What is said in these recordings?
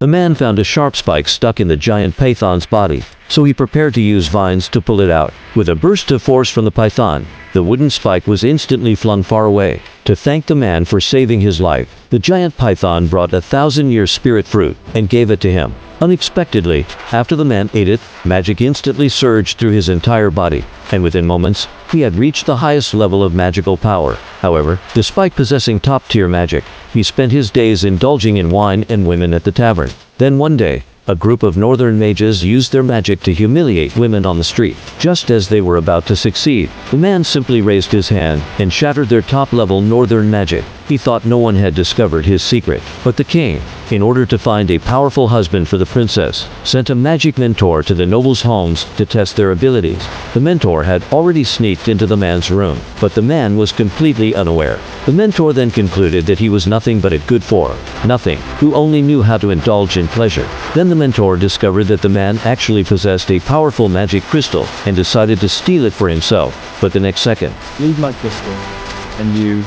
The man found a sharp spike stuck in the giant python's body, so he prepared to use vines to pull it out. With a burst of force from the python, the wooden spike was instantly flung far away. To thank the man for saving his life, the giant python brought a 1,000-year spirit fruit and gave it to him. Unexpectedly, after the man ate it, magic instantly surged through his entire body, and within moments, he had reached the highest level of magical power. However, despite possessing top-tier magic, he spent his days indulging in wine and women at the tavern. Then one day, a group of northern mages used their magic to humiliate women on the street. Just as they were about to succeed, the man simply raised his hand and shattered their top-level northern magic. He thought no one had discovered his secret, but the king, in order to find a powerful husband for the princess, sent a magic mentor to the nobles' homes to test their abilities. The mentor had already sneaked into the man's room, but the man was completely unaware. The mentor then concluded that he was nothing but a good for nothing, who only knew how to indulge in pleasure. Then the mentor discovered that the man actually possessed a powerful magic crystal and decided to steal it for himself. But the next second, Leave my crystal, and you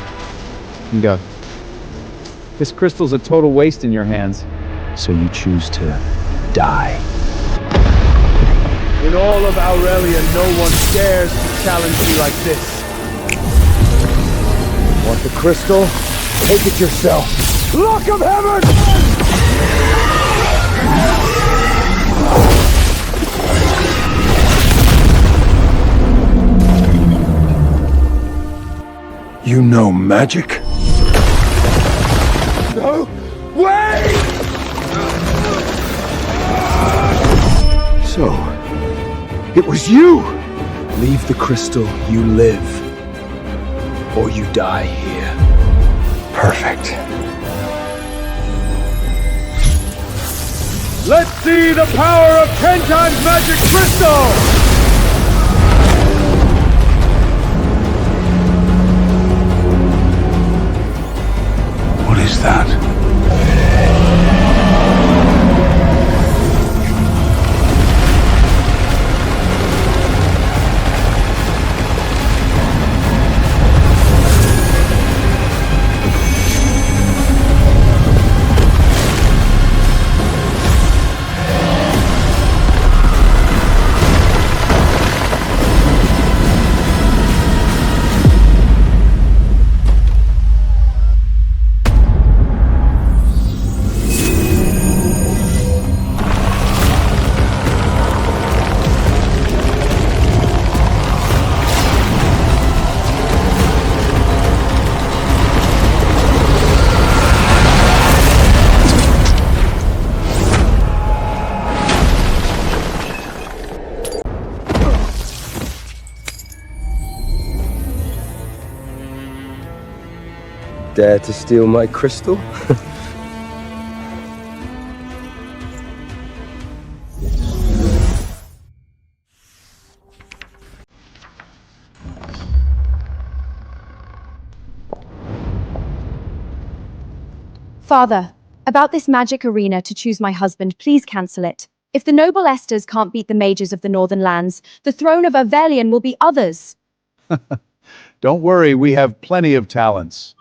can go. This crystal's a total waste in your hands. So you choose to die. In all of Aurelia, no one dares to challenge me like this. Want the crystal? Take it yourself. Look of heaven! You know magic? No way! So, it was you! Leave the crystal, you live. Or you die here. Perfect. Let's see the power of 10 times magic crystal! What is that? Dare to steal my crystal? Father, about this magic arena to choose my husband, please cancel it. If the noble Esters can't beat the mages of the Northern Lands, the throne of Avelion will be others. Don't worry, we have plenty of talents.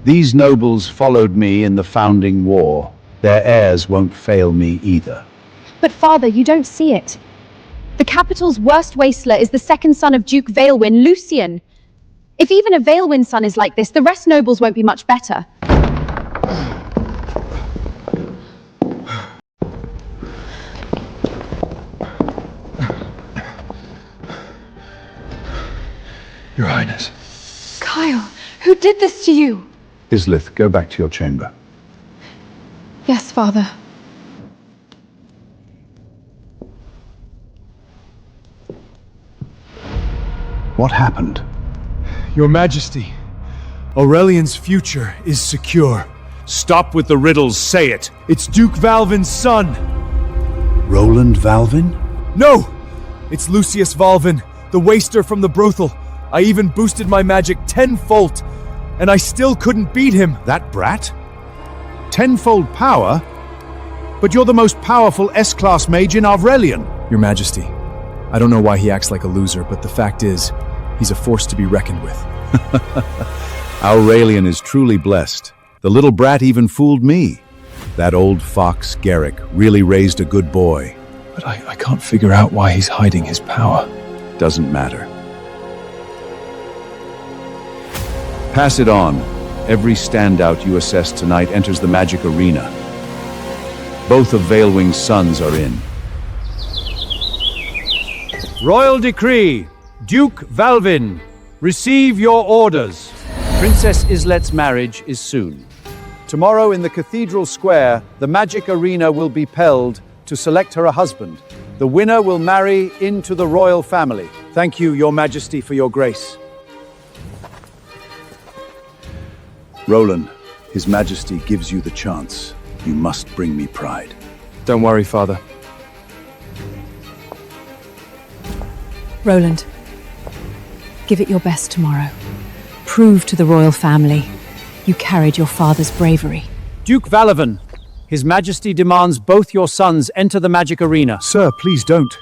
These nobles followed me in the founding war. Their heirs won't fail me either. But father, you don't see it. The capital's worst wasteler is the second son of Duke Vailwyn, Lucian. If even a Vailwyn son is like this, the rest nobles won't be much better. Your Highness. Kyle, who did this to you? Islith, go back to your chamber. Yes, father. What happened? Your Majesty, Aurelian's future is secure. Stop with the riddles, say it! It's Duke Valvin's son! Roland Valvin? No! It's Lucius Valvin, the waster from the brothel. I even boosted my magic tenfold, and I still couldn't beat him. That brat? Tenfold power? But you're the most powerful S-class mage in Aurelion. Your Majesty, I don't know why he acts like a loser, but the fact is, he's a force to be reckoned with. Aurelian is truly blessed. The little brat even fooled me. That old fox, Garrick, really raised a good boy. But I can't figure out why he's hiding his power. Doesn't matter. Pass it on. Every standout you assess tonight enters the magic arena. Both of Veilwing's sons are in. Royal decree. Duke Valvin, receive your orders. Princess Islet's marriage is soon. Tomorrow in the Cathedral Square, the magic arena will be held to select her a husband. The winner will marry into the royal family. Thank you, Your Majesty, for your grace. Roland, His Majesty gives you the chance. You must bring me pride. Don't worry, Father. Roland, give it your best tomorrow. Prove to the royal family you carried your father's bravery. Duke Valvin, His Majesty demands both your sons enter the magic arena. Sir, please don't.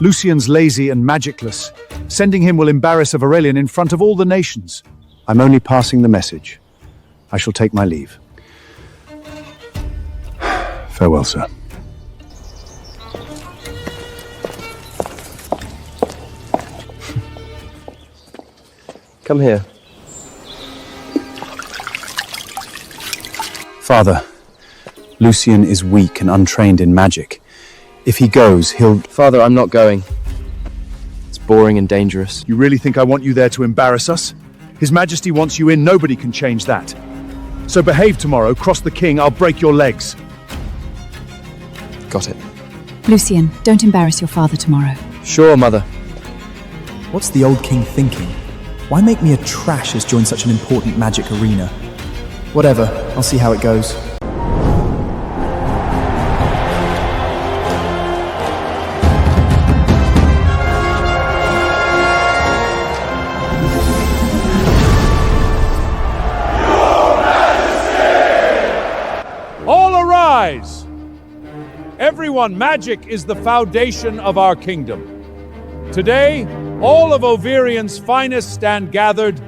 Lucian's lazy and magicless. Sending him will embarrass Aurelian in front of all the nations. I'm only passing the message. I shall take my leave. Farewell, sir. Come here. Father, Lucian is weak and untrained in magic. If he goes, he'll... Father, I'm not going. It's boring and dangerous. You really think I want you there to embarrass us? His Majesty wants you in, nobody can change that. So behave tomorrow, cross the king, I'll break your legs. Got it. Lucian, don't embarrass your father tomorrow. Sure, Mother. What's the old king thinking? Why make me a trash as join such an important magic arena? Whatever, I'll see how it goes. All arise! Everyone, magic is the foundation of our kingdom. Today, all of Overian's finest stand gathered.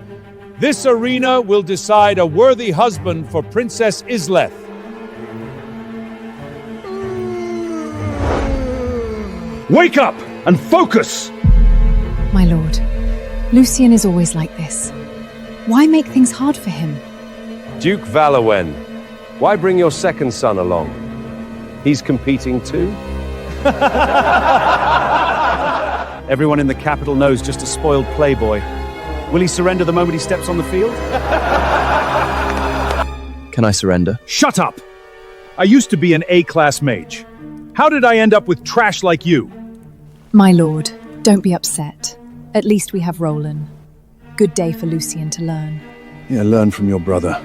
This arena will decide a worthy husband for Princess Isleth. Wake up and focus! My lord, Lucian is always like this. Why make things hard for him? Duke Valawen, why bring your second son along? He's competing too? Everyone in the capital knows just a spoiled playboy. Will he surrender the moment he steps on the field? Can I surrender? Shut up! I used to be an A-class mage. How did I end up with trash like you? My lord, don't be upset. At least we have Roland. Good day for Lucian to learn. Yeah, learn from your brother.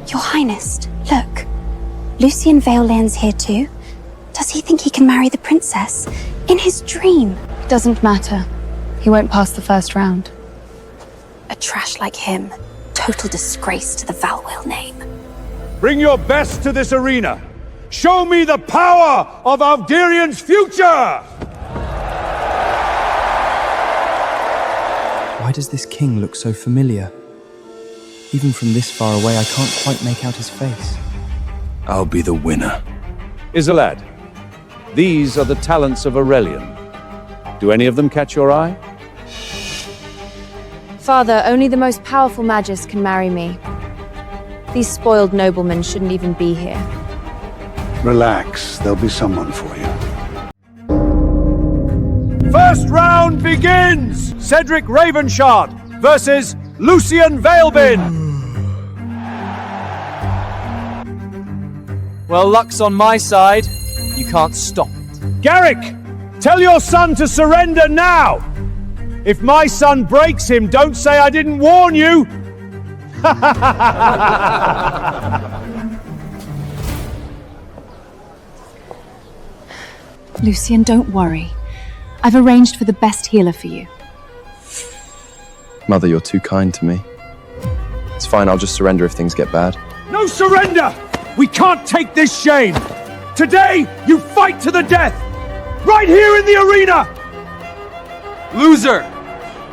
Your Highness, look. Lucian Veilland's here too. Does he think he can marry the princess? In his dream? Doesn't matter. He won't pass the first round. A trash like him. Total disgrace to the Valwell name. Bring your best to this arena. Show me the power of Algerian's future! Why does this king look so familiar? Even from this far away, I can't quite make out his face. I'll be the winner. Isolad, these are the talents of Aurelian. Do any of them catch your eye? Father, only the most powerful magus can marry me. These spoiled noblemen shouldn't even be here. Relax, there'll be someone for you. First round begins! Cedric Ravenshard versus Lucian Veilbin! Well, luck's on my side. You can't stop it. Garrick! Tell your son to surrender now! If my son breaks him, don't say I didn't warn you! Lucian, don't worry. I've arranged for the best healer for you. Mother, you're too kind to me. It's fine, I'll just surrender if things get bad. No surrender! We can't take this shame! Today, you fight to the death! Right here in the arena! Loser!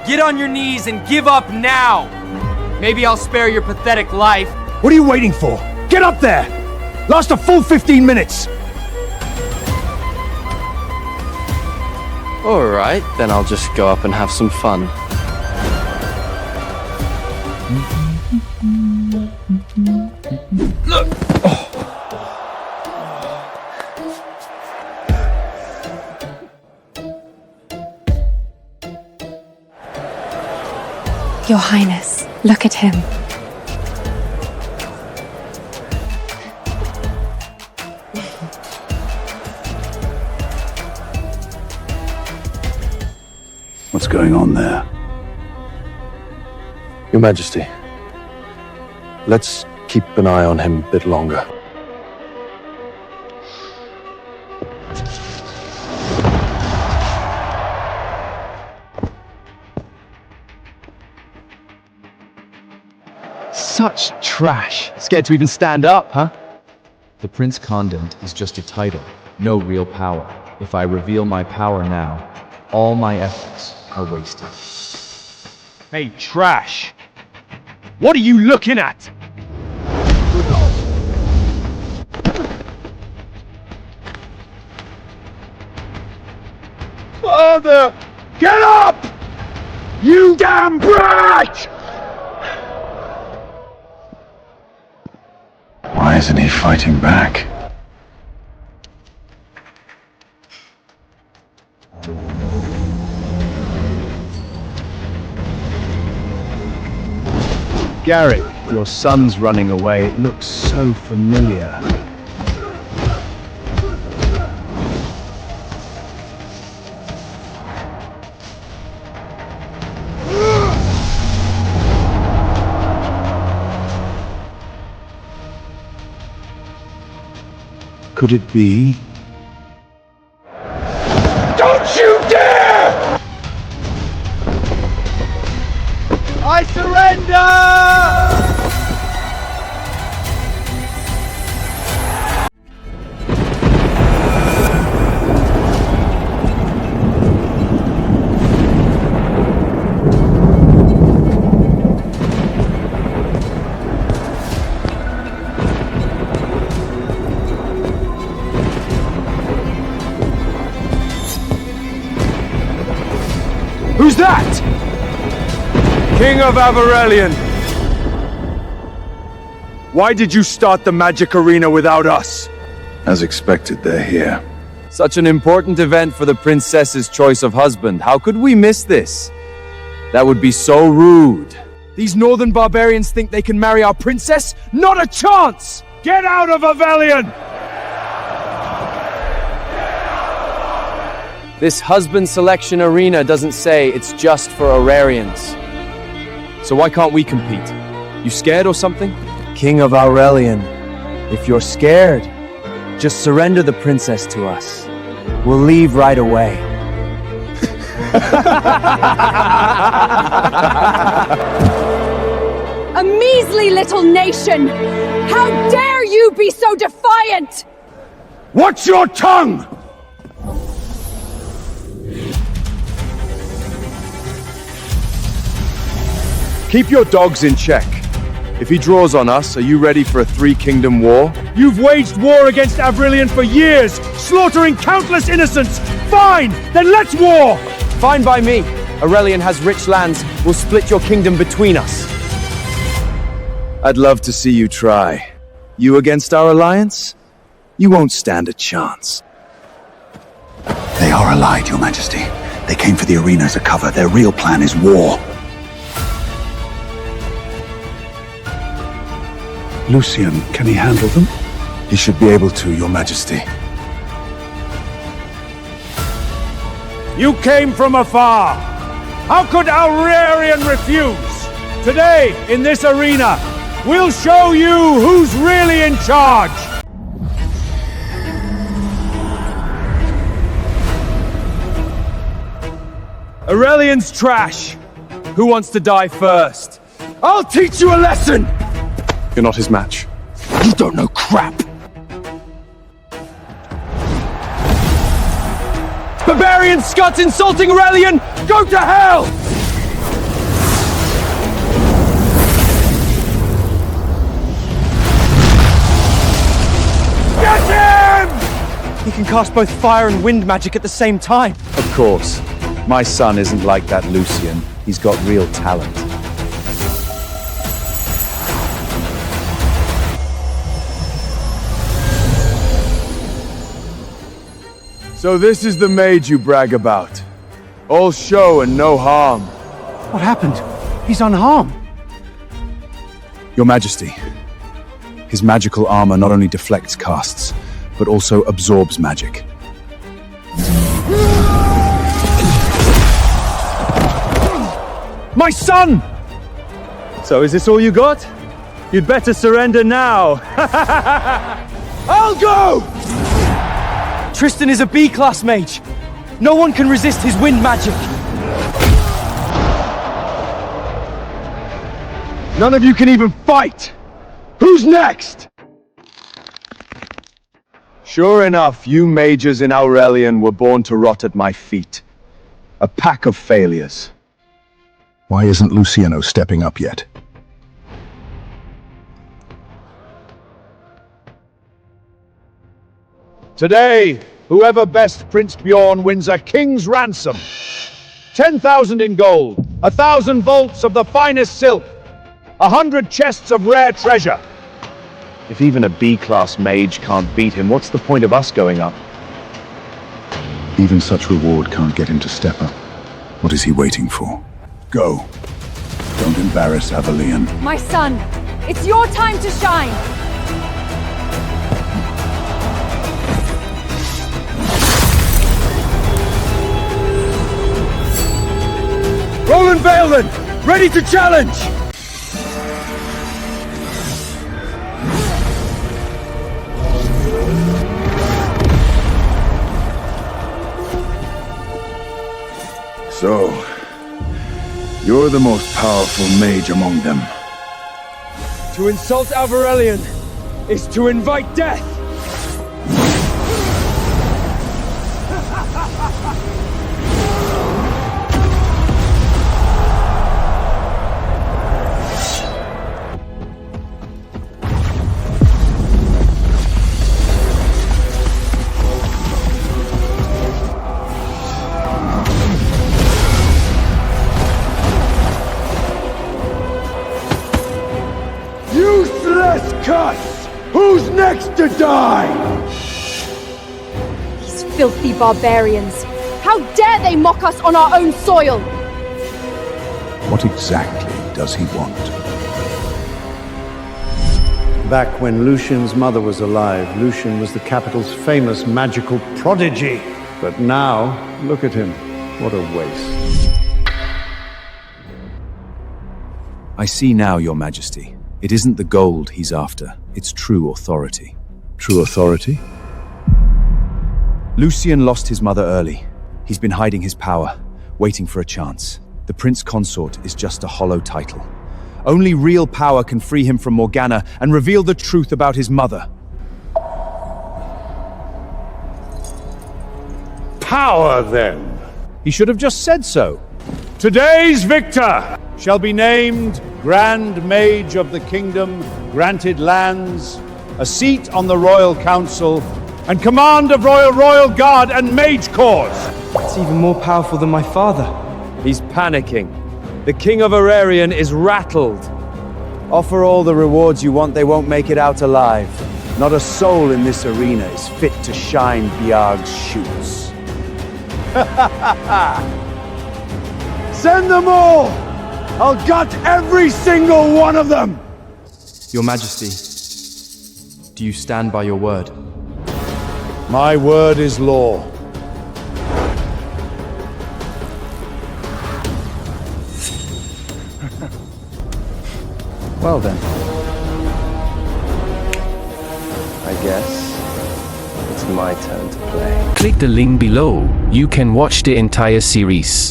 Get on your knees and give up now! Maybe I'll spare your pathetic life. What are you waiting for? Get up there! Last a full 15 minutes! Alright, then I'll just go up and have some fun. Your Highness, look at him. What's going on there? Your Majesty, let's keep an eye on him a bit longer. Such trash. Scared to even stand up, huh? The Prince Condent is just a title, no real power. If I reveal my power now, all my efforts are wasted. Hey, trash! What are you looking at? Father! Get up! You damn brat! Why isn't he fighting back? Garrick, your son's running away. It looks so familiar. Could it be? Don't you dare! I surrender! Who's that? King of Avarelion! Why did you start the magic arena without us? As expected, they're here. Such an important event for the princess's choice of husband. How could we miss this? That would be so rude. These northern barbarians think they can marry our princess? Not a chance! Get out of Avelion! This husband selection arena doesn't say it's just for Aurarians. So why can't we compete? You scared or something? King of Aurelion, if you're scared, just surrender the princess to us. We'll leave right away. A measly little nation! How dare you be so defiant! Watch your tongue! Keep your dogs in check. If he draws on us, are you ready for a three-kingdom war? You've waged war against Avrilion for years, slaughtering countless innocents! Fine! Then let's war! Fine by me. Aurelion has rich lands. We'll split your kingdom between us. I'd love to see you try. You against our alliance? You won't stand a chance. They are allied, Your Majesty. They came for the arena as a cover. Their real plan is war. Lucian, can he handle them? He should be able to, Your Majesty. You came from afar! How could Aurarian refuse? Today, in this arena, we'll show you who's really in charge! Aurelion's trash. Who wants to die first? I'll teach you a lesson! You're not his match. You don't know crap! barbarian scuts insulting Aurelian! Go to hell! Get him! He can cast both fire and wind magic at the same time. Of course. My son isn't like that Lucian. He's got real talent. So this is the mage you brag about. All show and no harm. What happened? He's unharmed. Your Majesty, his magical armor not only deflects casts, but also absorbs magic. My son! So is this all you got? You'd better surrender now. I'll go! Tristan is a B-class mage. No one can resist his wind magic. None of you can even fight! Who's next? Sure enough, you mages in Aurelian were born to rot at my feet. A pack of failures. Why isn't Luciano stepping up yet? Today, whoever best Prince Bjorn wins a king's ransom. 10,000 in gold, 1,000 bolts of the finest silk, 100 chests of rare treasure. If even a B-class mage can't beat him, what's the point of us going up? Even such reward can't get him to step up. What is he waiting for? Go. Don't embarrass Aurelian. My son, it's your time to shine! Roland Vailden, ready to challenge! So, you're the most powerful mage among them. To insult Aurelian is to invite death. Useless cuss! Who's next to die? These filthy barbarians! How dare they mock us on our own soil! What exactly does he want? Back when Lucian's mother was alive, Lucian was the capital's famous magical prodigy. But now, look at him. What a waste. I see now, Your Majesty. It isn't the gold he's after, it's true authority. True authority? Lucian lost his mother early. He's been hiding his power, waiting for a chance. The Prince Consort is just a hollow title. Only real power can free him from Morgana and reveal the truth about his mother. Power, then. He should have just said so. Today's victor shall be named Grand Mage of the Kingdom, granted lands, a seat on the Royal Council, and command of Royal Guard and Mage Corps. It's even more powerful than my father. He's panicking. The King of Aurelian is rattled. Offer all the rewards you want, they won't make it out alive. Not a soul in this arena is fit to shine Biarg's shoots. Send them all! I'll gut every single one of them! Your Majesty, do you stand by your word? My word is law. Well then. I guess it's my turn to play. Click the link below. You can watch the entire series.